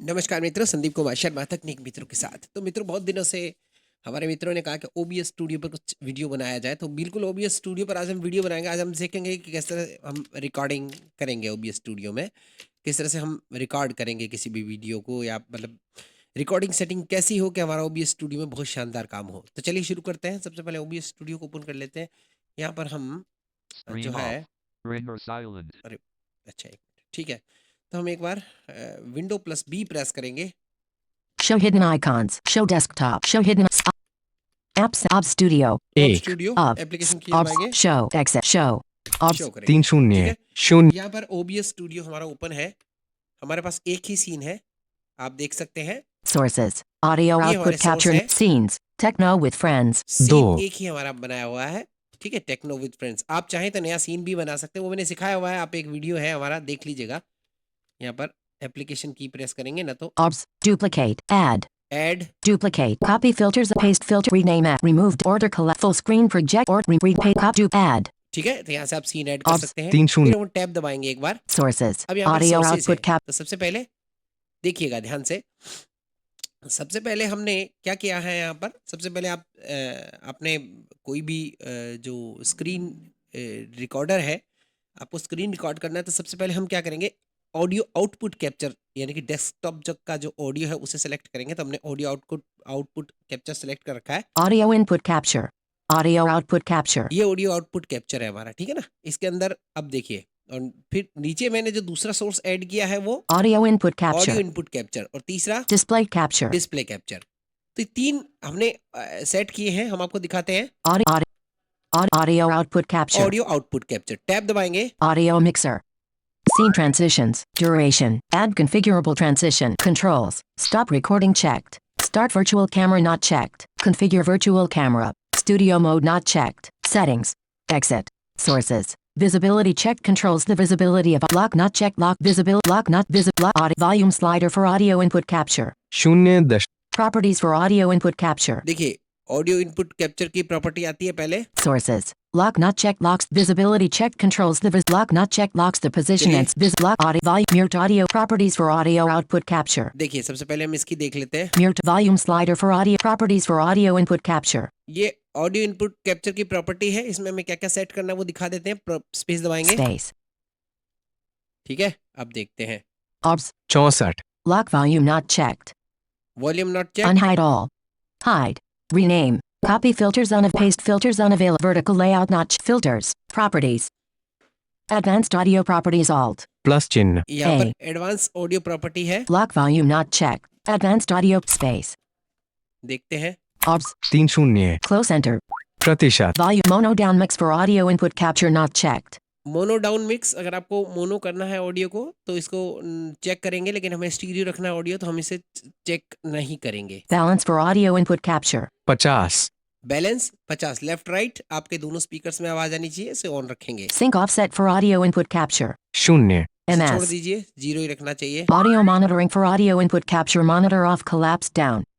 नमस्कार मित्रों, संदीप कुमार शर्मा तकनीक मित्रों के साथ। तो मित्रों, बहुत दिनों से हमारे मित्रों ने कहा कि ओबीएस स्टूडियो पर कुछ वीडियो बनाया जाए, तो बिल्कुल ओबीएस स्टूडियो पर आज हम वीडियो बनाएंगे। आज हम देखेंगे कि किस तरह हम रिकॉर्डिंग करेंगे ओबीएस स्टूडियो में, किस तरह से हम रिकॉर्ड करेंगे किसी भी वीडियो को, या मतलब रिकॉर्डिंग सेटिंग कैसी हो कि हमारा ओबीएस स्टूडियो में बहुत शानदार काम हो। तो चलिए शुरू करते हैं। सबसे पहले ओबीएस स्टूडियो को ओपन कर लेते हैं। यहाँ पर हम जो है अरे अच्छा, एक मिनट, ठीक है। तो हम एक बार विंडो प्लस बी प्रेस करेंगे। Show hidden icons. Show desktop. Show hidden apps. OBS Studio. OBS studio application की दबाएंगे, Show. Exit. Show. शो करेंगे। 3 यहाँ पर ओबीएस स्टूडियो हमारा ओपन है। हमारे पास एक ही सीन है, आप देख सकते हैं। Sources. Audio output capture scenes. Techno with friends. Scene एक ही हमारा बनाया हुआ है, ठीक है, टेक्नो विद फ्रेंड्स। आप चाहें तो नया सीन भी बना सकते हैं, वो मैंने सिखाया हुआ है। आप एक वीडियो है हमारा, देख लीजिएगा। यहाँ पर एप्लीकेशन की प्रेस करेंगे ना तो OBS. Duplicate. Add. Duplicate. Copy filters. Paste filter. Rename app. Removed. Order. Collect. Full screen project. Or repaste. Copy. Add. ठीक है, तो यहाँ से आप सीन ऐड कर सकते हैं। फिर हम टैब दबाएंगे एक बार। Sources. अब यहाँ पर Audio sources output है। तो सबसे पहले देखिएगा ध्यान से। सबसे पहले हमने क्या किया है यहाँ पर, सबसे पहले आप अपने कोई भी जो स्क्रीन रिकॉर्डर है, आपको स्क्रीन रिकॉर्ड करना है, तो सबसे पहले हम क्या करेंगे, ऑडियो आउटपुट कैप्चर यानी कि डेस्कटॉप का जो ऑडियो है उसे सेलेक्ट करेंगे। तो हमने ऑडियो आउटपुट कैप्चर सेलेक्ट कर रखा है। Audio input capture. Audio output capture. ये ऑडियो आउटपुट कैप्चर है हमारा, ठीक है ना। इसके अंदर अब देखिए, और फिर नीचे मैंने जो दूसरा सोर्स ऐड किया है वो Audio input capture. Audio input capture, और तीसरा Display capture. Display capture. तो तीन हमने सेट किए हैं, हम आपको दिखाते हैं। Audio output capture. Audio output capture, tab दबाएंगे। Audio mixer. Scene transitions. Duration. Add configurable transition. Controls. Stop recording checked. Start virtual camera not checked. Configure virtual camera. Studio mode not checked. Settings. Exit. Sources. Visibility checked. Controls the visibility of lock not checked. Lock visible. Lock not visible. Audio volume slider for audio input capture. 0. Properties for audio input capture. देखिए, audio input capture की property आती है पहले। Sources. Lock not checked. Locks visibility checked. Controls the lock not checked. Locks the position and lock audio volume mute audio. Properties for audio output capture. देखिए, सबसे पहले हम इसकी देख लेते हैं। Mute volume slider for audio. Properties for audio input capture. ये audio input capture की प्रॉपर्टी है, इसमें हमें क्या क्या सेट करना है वो दिखा देते हैं। स्पेस दबाएंगे, Space. ठीक है। अब देखते हैं। OBS. 64. Lock volume not checked. Volume not check, Unhide all. Hide. Rename. Copy filters paste filters unavailable. Vertical layout not filters. Properties. Advanced audio properties alt. Plus चिन्ह यहाँ पर A. एडवांस ऑडियो प्रॉपर्टी है, Lock volume not checked. Advanced audio space. देखते हैं। OBS. 3 Close enter. प्रतिशत Volume mono down mix for audio input capture not checked. Mono down mix, अगर आपको mono करना है ऑडियो को तो इसको चेक करेंगे, लेकिन हमें स्टीरियो रखना है ऑडियो तो हम इसे चेक नहीं करेंगे। Balance for audio input capture. 50. Balance 50, left right आपके दोनों स्पीकर्स में आवाज आनी चाहिए, इसे ऑन रखेंगे। Sync offset for audio input capture. 0. इसे छोड़ MS. दीजिए, 0 ही रखना चाहिए। Audio monitoring for audio input capture monitor off collapse down.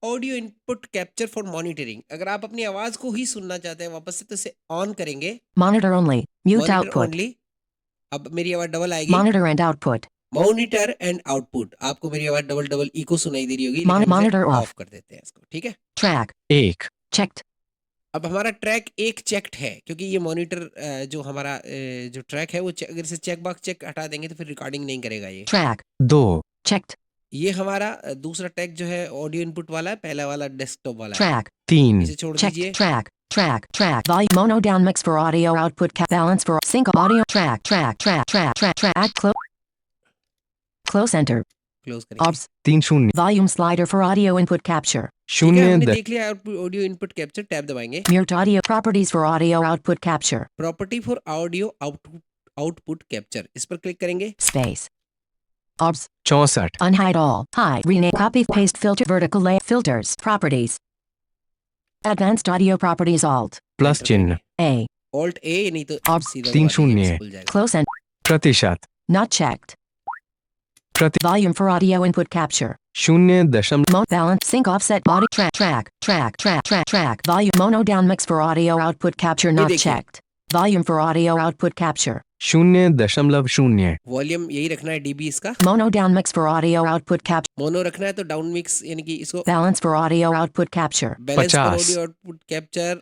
Audio input capture for monitoring, अगर आप अपनी आवाज को ही सुनना चाहते हैं वापस से तो इसे ऑन करेंगे। Monitor only. Mute monitor output. Only, अब मेरी आवाज डबल आएगी। Monitor and output. Monitor and output, आपको मेरी आवाज डबल डबल इको सुनाई दे रही होगी, लेकिन हम इसे मॉनिटर ऑफ ऑफ कर देते हैं इसको, ठीक है। Track. 1. Checked. अब हमारा ट्रैक एक चेक्ड है, क्योंकि ये मॉनिटर जो हमारा जो ट्रैक है वो अगर इसे चेक बॉक्स चेक हटा देंगे तो फिर रिकॉर्डिंग नहीं करेगा ये। Track. 2. Checked. ये हमारा दूसरा ट्रैक जो है ऑडियो इनपुट वाला है, पहला वाला डेस्कटॉप वाला है, Track. 3. इसे छोड़ Checked. दीजिए। Track. Volume mono down mix for audio output balance for sync audio track. Add close enter. Close करेंगे। OBS. 3 Volume slider for audio input capture. ठीक है, हमने 0. देख लिया ऑडियो इनपुट कैप्चर, टैब दबाएंगे। Mute audio properties for audio output capture. Property for audio output capture, इस पर click करेंगे। Space. OBS. 64. Unhide all. Hide. Rename. Copy. Paste filter. Vertical layer. Filters. Properties. Advanced audio properties alt. Plus चिन्ह A. Alt ए, नहीं तो OBS. सीधा 3 दबा दीजिए, 0. खुल जाएगा। Close enter. प्रतिशत Not checked. प्रति Volume for audio input capture. 0. Balance. Sync offset. Audio track. Volume mono down mix for audio output capture ये not देखिए, checked. Volume for audio output capture. 0.0 volume यही रखना है डीबी इसका। Mono down mix for audio output capture. Mono रखना है तो down mix यानी कि इसको Balance for audio output capture. Balance पर 50 ऑडियो आउटपुट कैप्चर,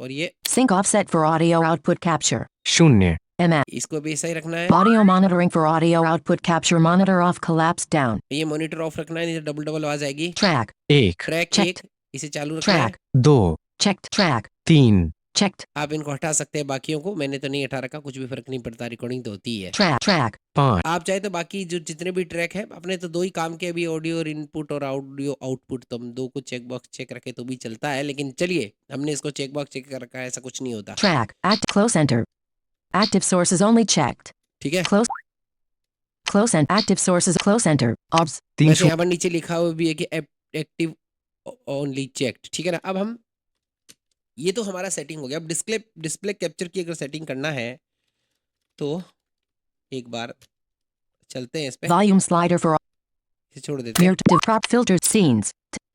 और ये Sync offset for audio output capture. 0 mm. इसको भी ऐसा ही रखना है। Audio monitoring for audio output capture. Monitor off, collapse down. ये मॉनिटर ऑफ रखना है, नहीं तो डबल डबल आवाज आएगी। Track. 1 track Checked. एक, इसे चालू रखना है। Track. 2 Checked. Track. 3 Checked. आप इनको हटा सकते हैं बाकियों को, मैंने तो नहीं हटा रखा, कुछ भी फर्क नहीं पड़ता, रिकॉर्डिंग तो होती ही है। Track. Track. 5 आप चाहे तो बाकी जो जितने भी ट्रैक है अपने, तो दो ही काम के अभी, ऑडियो और इनपुट और ऑडियो आउटपुट, तो हम दो को चेक बॉक्स चेक रखे तो भी चलता है, लेकिन चलिए हमने इसको चेक बॉक्स चेक कर रखा है, ऐसा कुछ नहीं होता। Track. Close enter. Active sources only checked. ठीक है। Close and active sources. Close enter. Obs. 3 वैसे यहाँ पर नीचे लिखा हुआ भी है कि एक्टिव ओनली चेक्ड, ठीक है ना। अब हम, ये तो हमारा सेटिंग हो गया। अब डिस्प्ले कैप्चर की अगर सेटिंग करना है तो एक बार चलते हैं इस पे, Volume slider for इसे छोड़ देते हैं। mirror prop filtered scenes.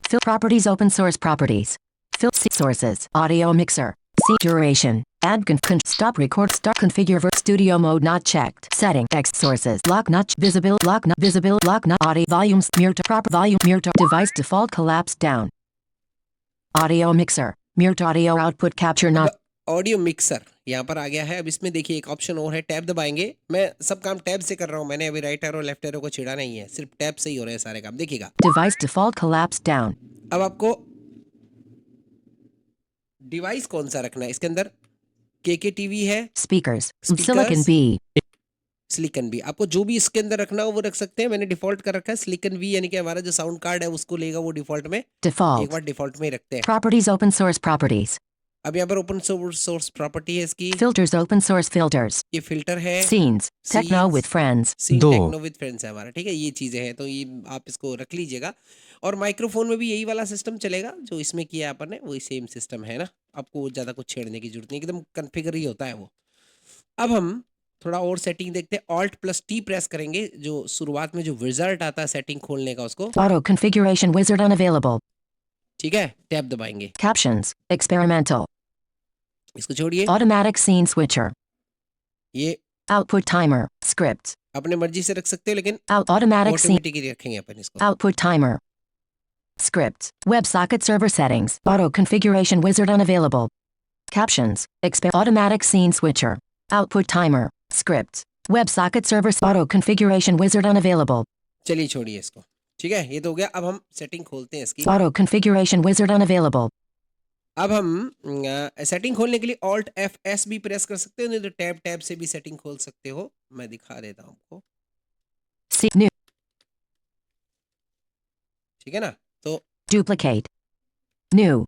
Fill properties. Open source properties. Fill sources. Audio mixer. See duration. Add stop record. Start configure studio mode not checked. Setting X sources. Lock not visible. Lock not visible. Lock not audio volumes. Mirror to prop volume. Mirror to device default collapse down. Audio mixer. Mirror to audio output capture not. Audio mixer यहाँ पर आ गया है। अब इसमें देखिए एक option और है, टैब दबाएंगे। मैं सब काम टैब से कर रहा हूँ, मैंने अभी राइट एरो लेफ्ट एरो को छेड़ा नहीं है, सिर्फ टैब से ही हो रहे हैं सारे काम, देखिएगा। Device default collapse down. अब आपको डिवाइस कौन सा रखना है इसके अंदर, के टीवी है, Speakers. Speakers. Silicon B. Silicon भी, आपको जो भी इसके अंदर रखना हो वो रख सकते हैं। मैंने डिफॉल्ट कर रखा है सिलिकन वी, यानी कि हमारा जो साउंड कार्ड है उसको लेगा वो डिफॉल्ट में, एक Default. बार डिफॉल्ट में ही रखते हैं। Properties. Open source properties. अब यहाँ पर ओपन सोर्स प्रॉपर्टी है इसकी, Filters. Open source filters. ये फिल्टर है, Scenes. Techno Scenes. with friends. Scene दो। टेक्नो विद फ्रेंड्स है हमारा, ठीक है। ये चीजें हैं तो ये आप इसको रख लीजिएगा। और माइक्रोफोन में भी यही वाला सिस्टम चलेगा जो इसमें किया अपन ने, वही सेम सिस्टम है ना, आपको ज्यादा कुछ छेड़ने की जरूरत नहीं, एकदम कॉन्फ़िगर ही होता है वो। अब हम थोड़ा और सेटिंग देखते हैं। Alt+T प्रेस करेंगे, जो शुरुआत में जो रिजल्ट आता है सेटिंग खोलने का उसको, Auto configuration wizard unavailable. ठीक है, टैब दबाएंगे। Captions. Experimental. इसको छोड़िए, Automatic scene switcher. ये Output timer. Scripts. अपने मर्जी से रख सकते हो, लेकिन Automatic scene. ऑटोमेटिकली रखेंगे अपन इसको। Output timer. Scripts. WebSocket server settings. Auto configuration wizard unavailable. Captions. Automatic scene switcher. Output timer. Scripts. WebSocket server auto configuration wizard unavailable. चलिए छोड़िए इसको, ठीक है, ये तो हो गया। अब हम सेटिंग खोलते हैं इसकी। Auto configuration wizard unavailable. अब हम सेटिंग खोलने के लिए Alt+F+S भी प्रेस कर सकते हो, नहीं तो टैब से भी सेटिंग खोल सकते हो। मैं दिखा देता हूँ आपको, See new. ठीक है ना। तो Duplicate. New.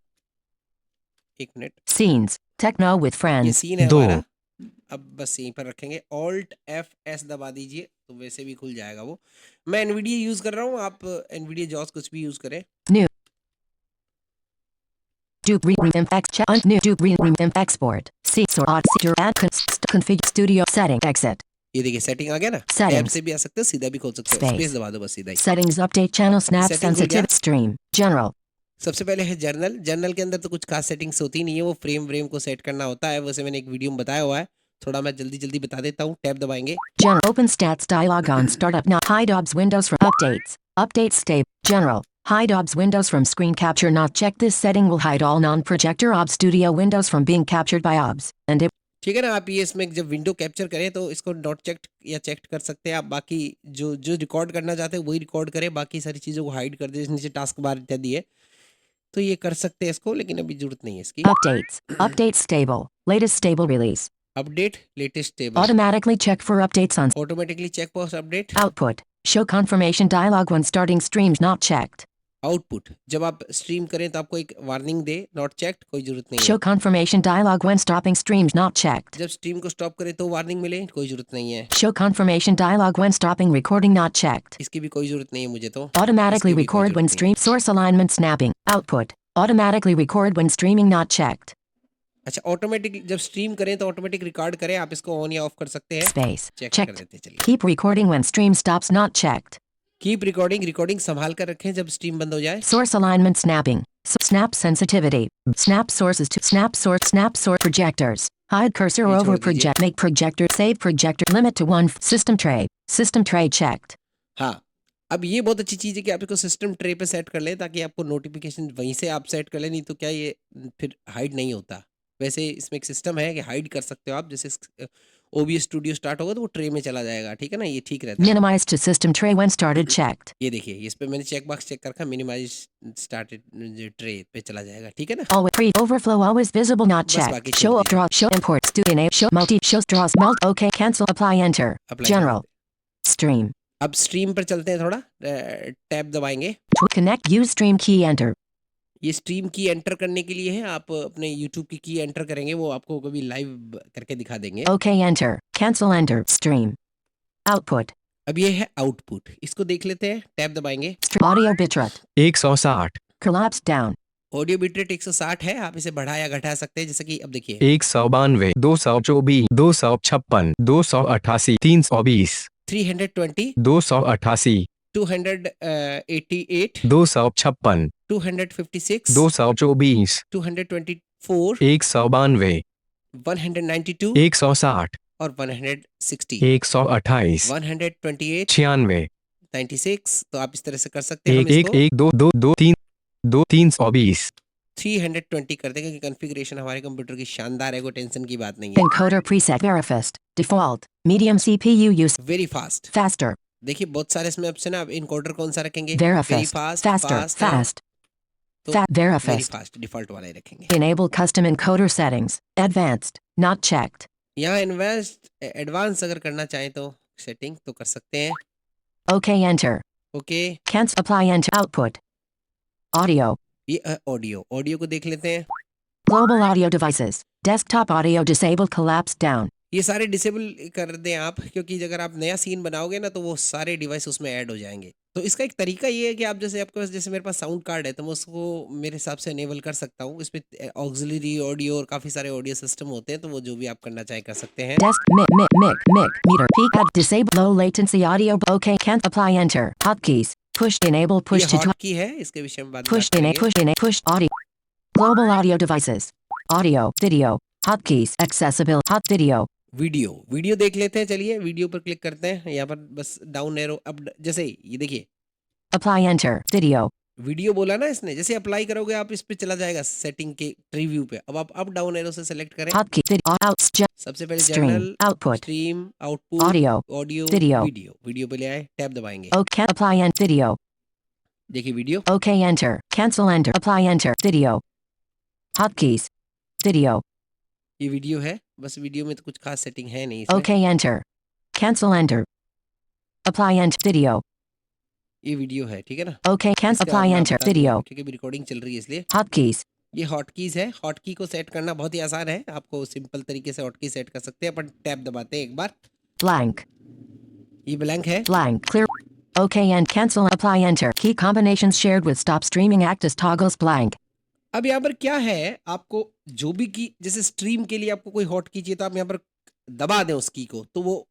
एक मिनट, Scenes. Techno with ये friends. सीन है दो। हमारा। अब बस यहीं पर रखेंगे, Alt+F+S दबा दीजिए तो वैसे भी खुल जाएगा वो। मैं एनवीडिया यूज कर रहा हूँ, आप एनवीडिया जॉस कुछ भी यूज करें। New. Dupe new Dupe export. See sort add config studio setting exit. ये देखिए सेटिंग आ गया ना, Settings. टैब से भी आ सकते हो, सीधा भी खोल सकते हो, Space. स्पेस दबा दो बस सीधा ही। Settings update channel snap Setting खुल गया। sensitive stream general. सबसे पहले है जर्नल के अंदर तो कुछ खास सेटिंग्स होती नहीं है, वो फ्रेम को सेट करना होता है, वैसे मैंने एक वीडियो में बताया हुआ है, थोड़ा मैं जल्दी बता देता हूँ। टैब दबाएंगे, General open stats dialog on startup now. Hide OBS windows from updates. Updates stable. General. Hide OBS windows from screen capture not checked. This setting will hide all non-projector OBS Studio windows from being captured by OBS. And it ठीक है ना। आप ये इसमें जब window capture करें तो इसको नॉट चेक्ड या चेक्ड कर सकते हैं आप। बाकी जो रिकॉर्ड करना चाहते हैं वही रिकॉर्ड करें, बाकी सारी चीज़ों को हाइड कर दे, नीचे टास्क बार इत्यादि है, तो ये कर सकते हैं इसको, लेकिन अभी जरूरत नहीं है इसकी। updates. Update stable. Latest stable release. Update latest table, Automatically check for updates on automatically check for update. output. Show confirmation dialog when starting streams not checked. Output, जब आप स्ट्रीम करें तो आपको एक वार्निंग दे, नॉट चेक्ड, कोई जरूरत नहीं है। Show confirmation dialog when stopping streams not checked. जब स्ट्रीम को स्टॉप करें तो वार्निंग मिले, कोई जरूरत नहीं है। Show confirmation dialog when stopping recording not checked. इसकी भी कोई जरूरत नहीं है मुझे तो। Automatically इसकी भी कोई record when जरूरत नहीं stream source alignment snapping. Output. Automatically record when streaming not checked. है। अच्छा, ऑटोमेटिक जब स्ट्रीम करें तो ऑटोमेटिक रिकॉर्ड करें, आप इसको ऑन या ऑफ कर सकते हैं। Space. चेक कर Checked. देते हैं, चलिए। Keep recording when stream stops not checked. Keep recording संभाल कर रखें जब स्ट्रीम बंद हो जाए। Source alignment snapping. Snap sensitivity. Snap sources to snap source projectors. Hide cursor ये over छोड़ दीजिए। project. Make projector. Save projector. Limit to one. System tray. System tray checked. हाँ, अब ये बहुत अच्छी चीज़ है कि आप इसको सिस्टम ट्रे पे सेट कर लें ताकि आपको नोटिफिकेशन वहीं से आप सेट कर लें, नहीं तो क्या ये फिर हाइड नहीं होता। वैसे इसमें एक सिस्टम है कि हाइड कर सकते हो आप, जैसे OBS स्टूडियो स्टार्ट होगा तो वो ट्रे में चला जाएगा, ठीक है ना? ये ठीक रहता है। Minimize to system tray when started checked. ये देखिए, इस पे मैंने चेक बॉक्स चेक कर रखा, मिनिमाइज स्टार्टेड ट्रे पे चला जाएगा, ठीक है ना? Always pre overflow always visible not बस बाकी checked. छोड़ Show दीजिए। draw show import student name show multi shows draws mult okay cancel apply enter. Apply कर General देते stream हैं। अब स्ट्रीम पर चलते हैं, थोड़ा टैब दबाएंगे। to connect use stream key enter. ये स्ट्रीम की एंटर करने के लिए है, आप अपने यूट्यूब की एंटर करेंगे, वो आपको कभी लाइव करके दिखा देंगे। Okay enter cancel enter stream output अब ये है आउटपुट, इसको देख लेते हैं, टैब दबाएंगे। audio bitrate 160 collapse down audio bitrate 160 है, आप इसे बढ़ा या घटा सकते हैं, जैसे कि अब देखिए 192 224 256 288 320 320 288 288 256 256 224 224 192 192 160 और 160 128 128 96 96। तो आप इस तरह से कर सकते हैं। हम 1 1 इसको 1 2 2 2 3 2 320 320 कर देंगे कि कॉन्फ़िगरेशन हमारे कंप्यूटर की शानदार है, कोई टेंशन की बात नहीं है। encoder preset verifast default medium CPU use very fast, faster देखिए बहुत सारे इसमें ऑप्शन है, आप इनकोडर कौन सा रखेंगे? verifast very fast, faster fast है, fast तो वेरी verifast फास्ट डिफॉल्ट वाला ही रखेंगे। enable custom encoder settings advanced not checked यहाँ एडवांस अगर करना चाहें तो सेटिंग तो कर सकते हैं। okay enter okay, cancel apply enter output audio ये ऑडियो को देख लेते हैं। global audio devices desktop audio disabled collapse down ये सारे डिसेबल कर दें आप, क्योंकि अगर आप नया सीन बनाओगे ना तो वो सारे डिवाइस उसमें ऐड हो जाएंगे। तो इसका एक तरीका ये है कि आप जैसे आपके पास, जैसे मेरे पास साउंड कार्ड है तो मैं उसको मेरे हिसाब से इनेबल कर सकता हूँ। इस पे ऑक्सिलरी ऑडियो और काफ़ी सारे ऑडियो सिस्टम होते हैं, तो वो जो भी आप करना चाहें कर सकते हैं। desk mic meter peak at disable low latency audio okay can't apply enter hotkeys push enable ये push to हॉट की है, इसके विषय में बात push करेंगे। push audio global audio devices audio video hotkeys accessible hot video video देख लेते हैं, चलिए वीडियो पर क्लिक करते हैं। यहाँ पर बस डाउन एरो अप, जैसे ये देखिए apply enter video वीडियो बोला ना इसने, जैसे अप्लाई करोगे आप इस पे चला जाएगा सेटिंग के प्रीव्यू पे। अब आप अप डाउन एरो से सेलेक्ट करें। hotkey video out सबसे पहले stream general, output stream, output, audio audio, video video पे ले आए, टैब दबाएंगे। okay apply enter video देखिए video, okay enter cancel enter apply enter video hotkeys video ये वीडियो है, बस वीडियो में तो कुछ खास सेटिंग है नहीं इसमें। okay enter cancel enter apply enter video ये वीडियो है, ठीक है ना? okay cancel इसका apply मैं enter बता दूं, video क्योंकि अभी रिकॉर्डिंग चल रही है इसलिए। hotkeys ये हॉटकीज है, हॉटकी को सेट करना बहुत ही आसान है, आपको सिंपल तरीके से हॉटकी सेट कर सकते हैं। अपन टैब दबाते हैं एक बार, blank ये ब्लैंक है। blank clear okay and cancel apply enter key combinations shared with stop streaming act as toggles blank अब यहाँ पर क्या है, आपको जो भी की, जैसे स्ट्रीम के लिए आपको कोई हॉट की चाहिए तो आप यहाँ पर दबा दें उस की को, तो वो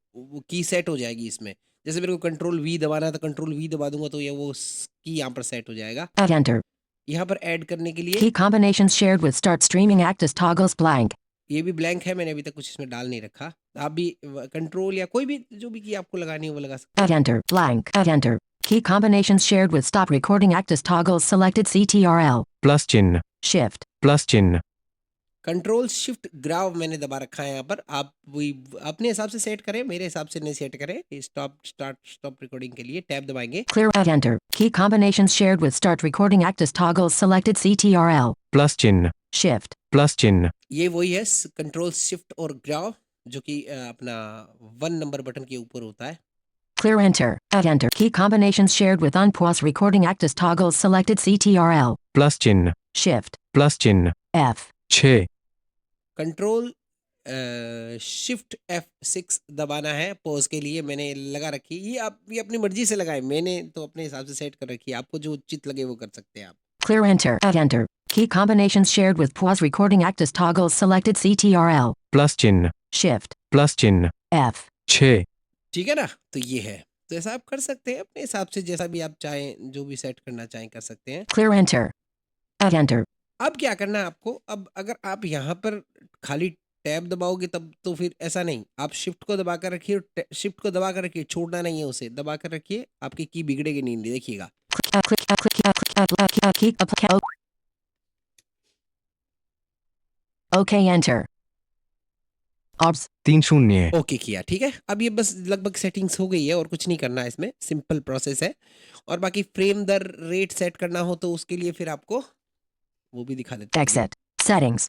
की सेट हो जाएगी इसमें। जैसे मेरे को कंट्रोल वी दबाना है तो कंट्रोल वी दबा दूंगा तो ये वो की यहाँ पर सेट हो जाएगा। add enter यहाँ पर ऐड करने के लिए key combinations shared with start streaming act as toggles blank ये भी ब्लैंक है, मैंने अभी तक कुछ इसमें डाल नहीं रखा। आप भी कंट्रोल या कोई भी जो भी की आपको लगानी है वो लगा सकते add enter blank add enter key combinations shared with stop recording act as toggles selected ctrl plus चिन्ह shift प्लस चिन्ह कंट्रोल शिफ्ट ग्राव मैंने दबा रखा है। यहाँ पर आप वही अपने हिसाब से सेट करें, मेरे हिसाब से नहीं सेट करें। स्टॉप रिकॉर्डिंग के लिए टैब दबाएंगे। clear add enter key combinations shared with start recording act as toggles selected ctrl plus चिन्ह shift प्लस चिन्ह ये वही है कंट्रोल शिफ्ट और ग्राव, जो कि अपना 1 नंबर बटन के ऊपर होता है। clear enter add enter key combinations shared with unpause recording act as toggles selected ctrl plus चिन्ह shift प्लस चिन्ह f 6 कंट्रोल शिफ्ट F6 दबाना है पॉज के लिए, मैंने लगा रखी। ये आप भी अपनी मर्जी से लगाए, मैंने तो अपने हिसाब से सेट कर रखी है। आपको जो उचित लगे वो कर सकते हैं आप। clear enter add enter key combinations shared with pause recording act as toggles selected ctrl plus चिन्ह shift प्लस चिन्ह f 6 ठीक है ना? तो ये है, तो ऐसा आप कर सकते हैं अपने हिसाब से, जैसा भी आप चाहें, जो भी सेट करना चाहें कर सकते हैं। clear enter Enter. अब क्या करना है आपको, अब अगर आप यहाँ पर खाली टैब दबाओगे तब तो फिर ऐसा नहीं, आप शिफ्ट को दबा कर रखिए, शिफ्ट को दबा कर रखिए, छोड़ना नहीं है उसे, दबा कर रखिए, आपकी की बिगड़ेगी नहीं, देखिएगा। OK, enter. OBS. 3-0 ओके किया, ठीक है। अब ये बस लगभग सेटिंग्स हो गई है और कुछ नहीं करना है इसमें, सिंपल प्रोसेस है। और बाकी फ्रेम दर रेट सेट करना हो तो उसके लिए फिर आपको वो भी दिखा देते हैं। Exit. Settings.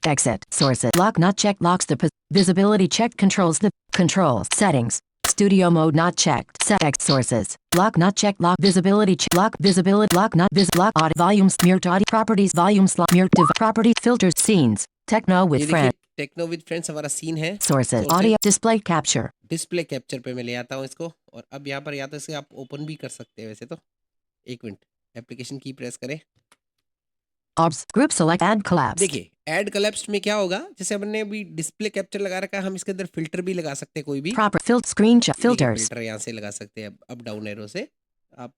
Exit. Sources. Lock not checked. Locks the visibility checked. Controls the controls. Settings. Studio mode not checked. Set sources. Lock not checked. Lock visibility. Lock visibility. Lock not lock audio. Volumes. Mute audio. Properties. Volume slot. Mute properties. Filters. Scenes. Techno ये with देखिए friends. Techno with friends हमारा scene है। Sources. Audio. Display capture. Display capture पे मैं ले आता हूँ इसको, और अब यहाँ पर या तो इसे आप ओपन भी कर सकते हैं वैसे तो। एक मिनट, एप्लीकेशन की प्रेस करें। OBS. Group select. Add collapse. देखिए ऐड collapsed में क्या होगा, जैसे हमने अभी डिस्प्ले कैप्चर लगा रखा है, हम इसके अंदर फिल्टर भी लगा सकते हैं कोई भी। Proper filter. Screenshot. Filters. Filter यहाँ से लगा सकते हैं अप डाउन एरो से। आप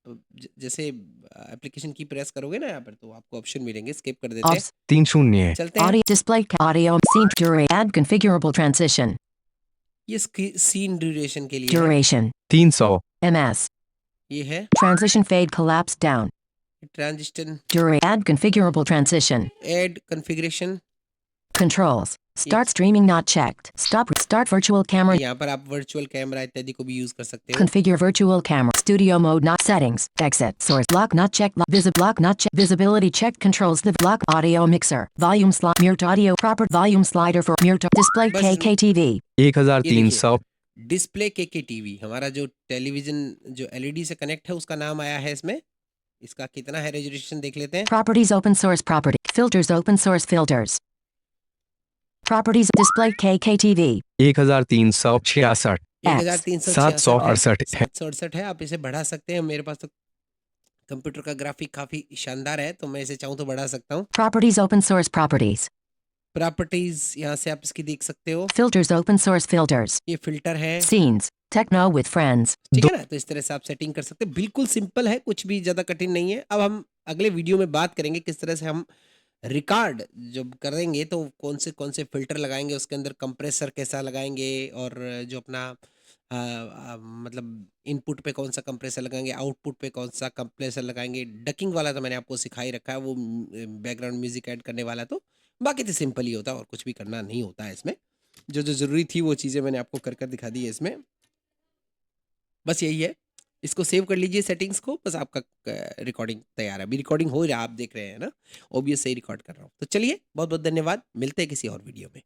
जैसे एप्लीकेशन की प्रेस करोगे ना यहाँ पर तो आपको ऑप्शन मिलेंगे, स्किप कर देते हैं, OBS. 3-0 चलते हैं। Audio. Display. Audio. Scene. Duration. Add configurable transition. ये सीन ड्यूरेशन के लिए है। Duration. 300 MS. ये है Transition fade collapse down. Transition, Duration. Add configurable transition. Add configuration. Controls. Start streaming not checked. Start virtual camera. यहाँ पर आप virtual camera इत्यादि को भी यूज कर सकते हो। Configure virtual camera. Studio mode not settings. Exit. Source. Lock not checked. Lock not checked. Visibility checked. Controls the lock audio mixer. Volume slot. Mute audio. Proper volume slider for mute. Display बस- KKTV. 1300 display के TV, हमारा जो television जो LED से connect है उसका नाम आया है इसमें। इसका कितना है रेजोल्यूशन देख लेते हैं। Properties open source property. Filters open source filters. Properties display KKTV. 1366 768 है। 768 है, आप इसे बढ़ा सकते हैं। मेरे पास तो कंप्यूटर का ग्राफिक काफी शानदार है तो मैं इसे चाहूँ तो बढ़ा सकता हूँ। Properties open source properties. Properties यहाँ से आप इसकी देख सकते हो, Filters open source filters. ये फिल्टर है, Scenes. Techno with friends. ठीक है ना। तो इस तरह से आप सेटिंग कर सकते हैं, बिल्कुल सिंपल है, कुछ भी ज्यादा कठिन नहीं है। अब हम अगले वीडियो में बात करेंगे किस तरह से हम रिकॉर्ड जब करेंगे तो कौन से फिल्टर लगाएंगे, उसके अंदर कंप्रेसर कैसा लगाएंगे, और जो अपना मतलब इनपुट पे कौन सा कंप्रेसर लगाएंगे, आउटपुट पे कौन सा कंप्रेसर लगाएंगे। डकिंग वाला तो मैंने आपको सिखा ही रखा है, वो बैकग्राउंड म्यूजिक ऐड करने वाला, तो बाकी तो सिंपल ही होता है और कुछ भी करना नहीं होता है इसमें। जो जो ज़रूरी थी वो चीज़ें मैंने आपको कर कर दिखा दी है इसमें। बस यही है, इसको सेव कर लीजिए सेटिंग्स को, बस आपका रिकॉर्डिंग तैयार है। अभी रिकॉर्डिंग हो रहा है, आप देख रहे हैं ना, ओबीएस से ही रिकॉर्ड कर रहा हूँ। तो चलिए, बहुत बहुत धन्यवाद, मिलते हैं किसी और वीडियो में।